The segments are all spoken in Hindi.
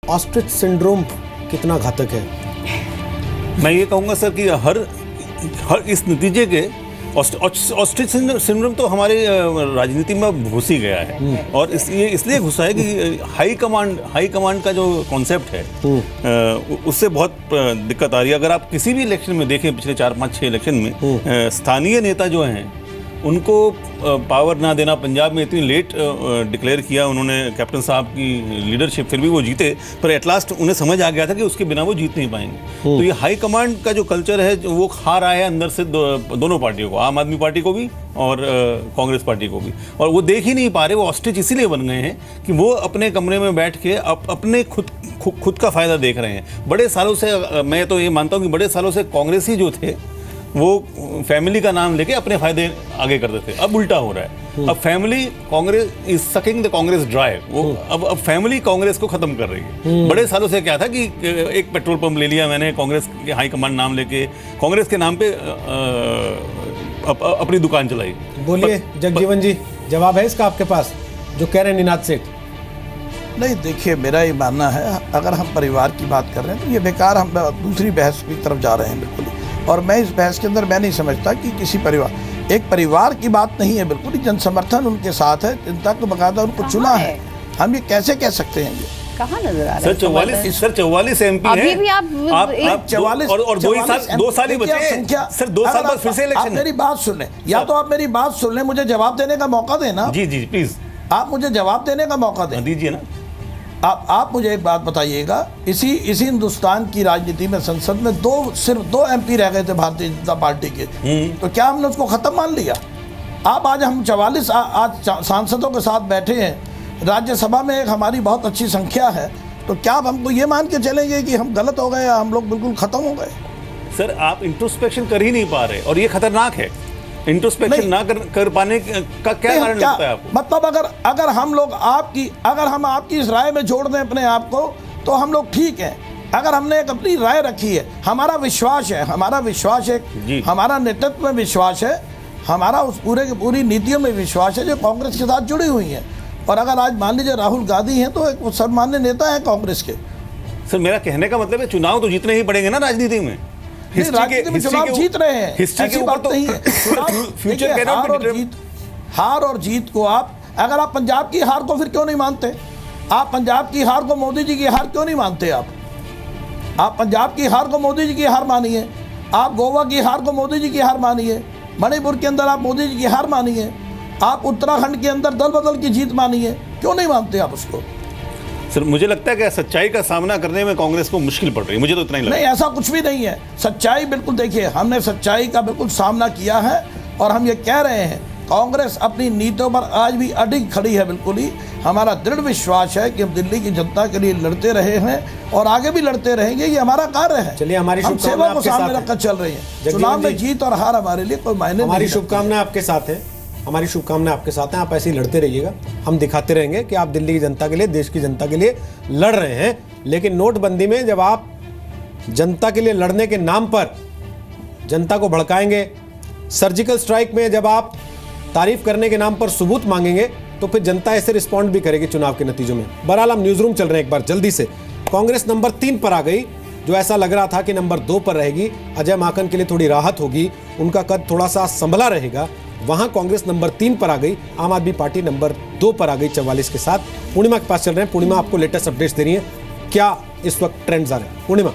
ऑस्ट्रिच सिंड्रोम कितना घातक है? मैं ये कहूँगा सर कि हर इस नतीजे के ऑस्ट्रिच सिंड्रोम तो हमारे राजनीति में घुस ही गया है, और इसलिए घुसा है कि हाई कमांड का जो कॉन्सेप्ट है उससे बहुत दिक्कत आ रही है। अगर आप किसी भी इलेक्शन में देखें, पिछले 4-5-6 इलेक्शन में स्थानीय नेता जो हैं उनको पावर ना देना, पंजाब में इतनी लेट डिक्लेयर किया उन्होंने कैप्टन साहब की लीडरशिप, फिर भी वो जीते, पर एट लास्ट उन्हें समझ आ गया था कि उसके बिना वो जीत नहीं पाएंगे। तो ये हाई कमांड का जो कल्चर है वो खा रहा है अंदर से दोनों पार्टियों को, आम आदमी पार्टी को भी और कांग्रेस पार्टी को भी, और वो देख ही नहीं पा रहे। वो ऑस्ट्रिच इसीलिए बन गए हैं कि वो अपने कमरे में बैठ के अपने खुद का फायदा देख रहे हैं। बड़े सालों से, मैं तो ये मानता हूँ कि बड़े सालों से कांग्रेसी जो थे वो फैमिली का नाम लेके अपने फायदे आगे करते थे। अब उल्टा हो रहा है, अब family Congress is sucking the Congress dry. वो अब फैमिली कांग्रेस को खत्म कर रही है। बड़े सालों से क्या था कि एक पेट्रोल पंप ले लिया मैंने, कांग्रेस के हाई कमांड नाम लेके कांग्रेस के नाम पे अपनी दुकान चलाई। बोलिए जगजीवन जी, जवाब है इसका आपके पास जो कह रहे हैं निनाद सेठ? नहीं, देखिए मेरा ये मानना है, अगर हम परिवार की बात कर रहे हैं तो ये बेकार, हम दूसरी बहस की तरफ जा रहे हैं बिल्कुल। और मैं इस बहस के अंदर मैं नहीं समझता कि किसी एक परिवार की बात नहीं है, बिल्कुल ही जन समर्थन उनके साथ है, जनता को बकायदा उनको चुना है। हम ये कैसे कह सकते हैं? ये कहाँ नजर आ रहा है? सर 44 MP अभी भी आप 44 और 2 साल ही बचे सर, 2 साल बाद फिर से इलेक्शन। मेरी बात सुन लें, या तो आप मेरी बात सुन लें, मुझे जवाब देने का मौका देना। जी प्लीज, आप मुझे जवाब देने का मौका दें, दीजिए ना। आप मुझे एक बात बताइएगा, इसी हिंदुस्तान की राजनीति में संसद में सिर्फ 2 MP रह गए थे भारतीय जनता पार्टी के, तो क्या हमने उसको खत्म मान लिया? आज हम 44 आज सांसदों के साथ बैठे हैं, राज्यसभा में एक हमारी बहुत अच्छी संख्या है, तो क्या आप हमको ये मान के चलेंगे कि हम गलत हो गए या हम लोग बिल्कुल खत्म हो गए? सर आप इंट्रोस्पेक्शन कर ही नहीं पा रहे, और ये खतरनाक है। इंट्रोस्पेक्शन ना कर पाने का क्या कारण लगता है आपको? मतलब अगर हम आपकी इस राय में जोड़ दें अपने आप को, तो हम लोग ठीक हैं। अगर हमने एक अपनी राय रखी है, हमारा विश्वास है, हमारा नेतृत्व में विश्वास है, हमारा उस पूरी नीतियों में विश्वास है जो कांग्रेस के साथ जुड़ी हुई हैं। और अगर आज मान लीजिए राहुल गांधी हैं तो एक सर्वमान्य नेता है कांग्रेस के। सर मेरा कहने का मतलब है चुनाव तो जीतने ही पड़ेंगे ना राजनीति में। चुनाव जीत रहे हैं, हिस्ट्री के ऊपर तो नहीं है। हार और जीत को अगर आप पंजाब की हार को फिर क्यों नहीं मानते? आप पंजाब की हार को मोदी जी की हार क्यों नहीं मानते? आप पंजाब की हार को मोदी जी की हार मानिए, आप गोवा की हार को मोदी जी की हार मानिए, मणिपुर के अंदर आप मोदी जी की हार मानिए, आप उत्तराखंड के अंदर दल बदल की जीत मानिए, क्यों नहीं मानते आप उसको? सर मुझे लगता है कि सच्चाई का सामना करने में कांग्रेस को मुश्किल पड़ रही है, मुझे तो इतना ही लगता है। नहीं, ऐसा कुछ भी नहीं है। सच्चाई बिल्कुल, देखिए हमने सच्चाई का बिल्कुल सामना किया है, और हम ये कह रहे हैं कांग्रेस अपनी नीतियों पर आज भी अडिग खड़ी है। बिल्कुल ही हमारा दृढ़ विश्वास है कि हम दिल्ली की जनता के लिए लड़ते रहे हैं और आगे भी लड़ते रहेंगे, ये हमारा कार्य है। चलिए, हमारी सेवा को सामने रखकर चल रही है। चुनाव में जीत और हार हमारे लिए कोई मायने नहीं। हमारी शुभकामनाएं आपके साथ है, हमारी शुभकामनाएं आपके साथ हैं। आप ऐसे ही लड़ते रहिएगा, हम दिखाते रहेंगे कि आप दिल्ली की जनता के लिए, देश की जनता के लिए लड़ रहे हैं। लेकिन नोटबंदी में जब आप जनता के लिए लड़ने के नाम पर जनता को भड़काएंगे, सर्जिकल स्ट्राइक में जब आप तारीफ करने के नाम पर सबूत मांगेंगे, तो फिर जनता ऐसे रिस्पॉन्ड भी करेगी चुनाव के नतीजों में। बहरहाल हम न्यूज रूम चल रहे हैं, एक बार जल्दी से। कांग्रेस नंबर 3 पर आ गई, जो ऐसा लग रहा था कि नंबर 2 पर रहेगी। अजय माकन के लिए थोड़ी राहत होगी, उनका कद थोड़ा सा संभला रहेगा। वहां कांग्रेस नंबर 3 पर आ गई, आम आदमी पार्टी नंबर 2 पर आ गई 44 के साथ। पूर्णिमा के पास चल रहे हैं। पूर्णिमा, आपको लेटेस्ट अपडेट्स दे रही है, क्या इस वक्त ट्रेंड्स आ रहे हैं? पूर्णिमा।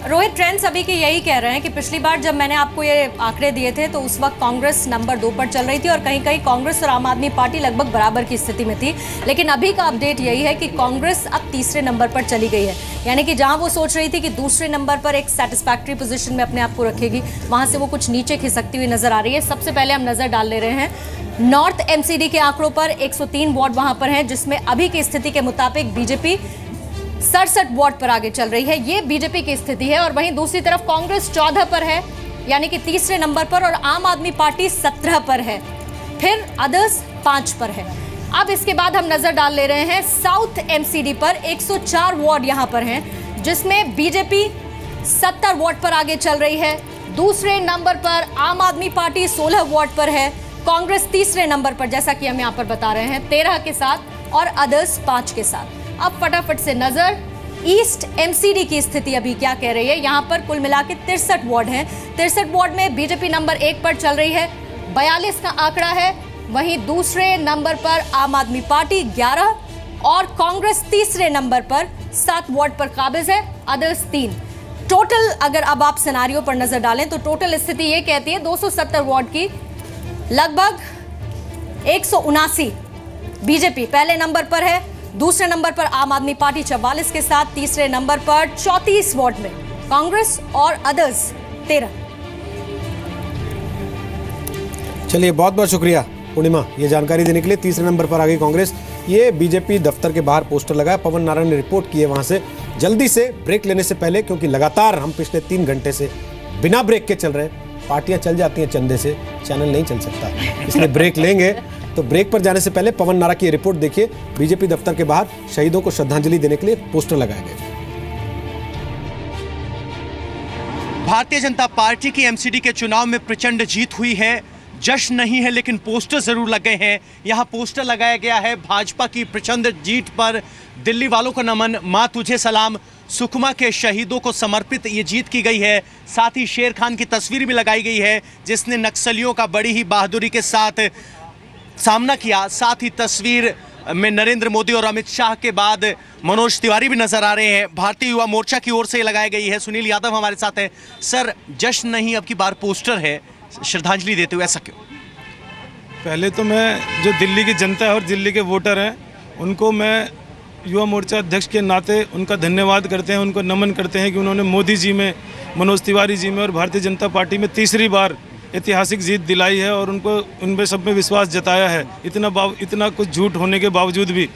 रोहित, ट्रेंड्स अभी के यही कह रहे हैं कि पिछली बार जब मैंने आपको ये आंकड़े दिए थे तो उस वक्त कांग्रेस नंबर 2 पर चल रही थी और कहीं कहीं कांग्रेस और आम आदमी पार्टी लगभग बराबर की स्थिति में थी। लेकिन अभी का अपडेट यही है कि कांग्रेस अब तीसरे नंबर पर चली गई है, यानी कि जहां वो सोच रही थी कि दूसरे नंबर पर एक सेटिस्फैक्ट्री पोजीशन में अपने आप को रखेगी, वहां से वो कुछ नीचे खिसकती हुई नजर आ रही है। सबसे पहले हम नजर डाल ले रहे हैं नॉर्थ MCD के आंकड़ों पर। 103 वार्ड वहां पर हैं, जिसमें अभी की स्थिति के मुताबिक बीजेपी 67 वार्ड पर आगे चल रही है। ये बीजेपी की स्थिति है। और वहीं दूसरी तरफ कांग्रेस 14 पर है, यानी कि तीसरे नंबर पर, और आम आदमी पार्टी 17 पर है, फिर अदर्स 5 पर है। अब इसके बाद हम नजर डाल ले रहे हैं साउथ MCD पर। 104 वार्ड यहां पर हैं, जिसमें बीजेपी 70 वार्ड पर आगे चल रही है। दूसरे नंबर पर आम आदमी पार्टी 16 वार्ड पर है, कांग्रेस तीसरे नंबर पर, जैसा कि हम यहां पर बता रहे हैं, 13 के साथ, और अदर्स 5 के साथ। अब फटाफट से नजर ईस्ट एमसीडी की स्थिति अभी क्या कह रही है। यहाँ पर कुल मिला के 63 वार्ड हैं। 63 वार्ड में बीजेपी नंबर 1 पर चल रही है, 42 का आंकड़ा है। वहीं दूसरे नंबर पर आम आदमी पार्टी 11 और कांग्रेस तीसरे नंबर पर 7 वार्ड पर काबिज है, अदर्स 3। टोटल अगर अब आप सिनारियो पर नजर डालें तो टोटल स्थिति ये कहती है 270 वार्ड की लगभग 179 बीजेपी पहले नंबर पर है, दूसरे नंबर पर आम आदमी पार्टी 44 के साथ, तीसरे नंबर पर 34 वार्ड में कांग्रेस और अदर्स 13। चलिए बहुत बहुत शुक्रिया पूर्णिमा ये जानकारी देने के लिए। तीसरे नंबर पर आ गई कांग्रेस। ये बीजेपी दफ्तर के बाहर पोस्टर लगाया, पवन नारायण ने रिपोर्ट की है वहां से जल्दी से ब्रेक लेने से पहले, क्योंकि लगातार हम पिछले 3 घंटे से बिना ब्रेक के चल रहे हैं। पार्टियां चल जाती हैं चंदे से, चैनल नहीं चल सकता, इसलिए ब्रेक लेंगे। तो ब्रेक पर जाने से पहले पवन नारा की रिपोर्ट देखिए। बीजेपी दफ्तर के बाहर शहीदों को श्रद्धांजलि देने के लिए पोस्टर लगाए गए। भारतीय जनता पार्टी की एमसीडी के चुनाव में प्रचंड जीत हुई है, जश्न नहीं है लेकिन पोस्टर जरूर लग गए हैं। यहां पोस्टर लगाया गया है भाजपा की प्रचंड जीत पर, दिल्ली वालों को नमन, मां तुझे सलाम, सुकमा के शहीदों को समर्पित ये जीत की गई है। साथ ही शेर खान की तस्वीर भी लगाई गई है जिसने नक्सलियों का बड़ी ही बहादुरी के साथ सामना किया। साथ ही तस्वीर में नरेंद्र मोदी और अमित शाह के बाद मनोज तिवारी भी नजर आ रहे हैं। भारतीय युवा मोर्चा की ओर से लगाई गई है। सुनील यादव हमारे साथ है। सर, जश्न नहीं अब की बार पोस्टर है, श्रद्धांजलि देते हुए, ऐसा क्यों? पहले तो मैं जो दिल्ली की जनता है और दिल्ली के वोटर हैं उनको मैं युवा मोर्चा अध्यक्ष के नाते उनका धन्यवाद करते हैं, उनको नमन करते हैं कि उन्होंने मोदी जी में, मनोज तिवारी जी में और भारतीय जनता पार्टी में तीसरी बार ऐतिहासिक जीत दिलाई है और उनको उनमें सब में विश्वास जताया है। इतना कुछ झूठ होने के बावजूद भी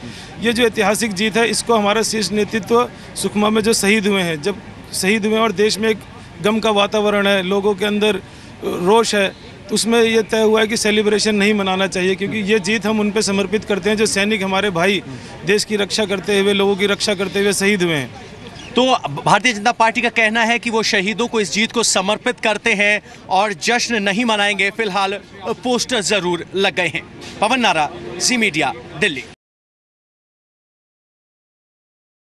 ये जो ऐतिहासिक जीत है, इसको हमारा शीर्ष नेतृत्व सुकमा में जो शहीद हुए हैं, जब शहीद हुए और देश में एक गम का वातावरण है, लोगों के अंदर रोष है, उसमें यह तय हुआ है कि सेलिब्रेशन नहीं मनाना चाहिए, क्योंकि ये जीत हम उन पर समर्पित करते हैं जो सैनिक हमारे भाई देश की रक्षा करते हुए, लोगों की रक्षा करते हुए शहीद हुए हैं। तो भारतीय जनता पार्टी का कहना है कि वो शहीदों को इस जीत को समर्पित करते हैं और जश्न नहीं मनाएंगे। फिलहाल पोस्टर जरूर लग गए हैं। पवन नारा, जी मीडिया, दिल्ली।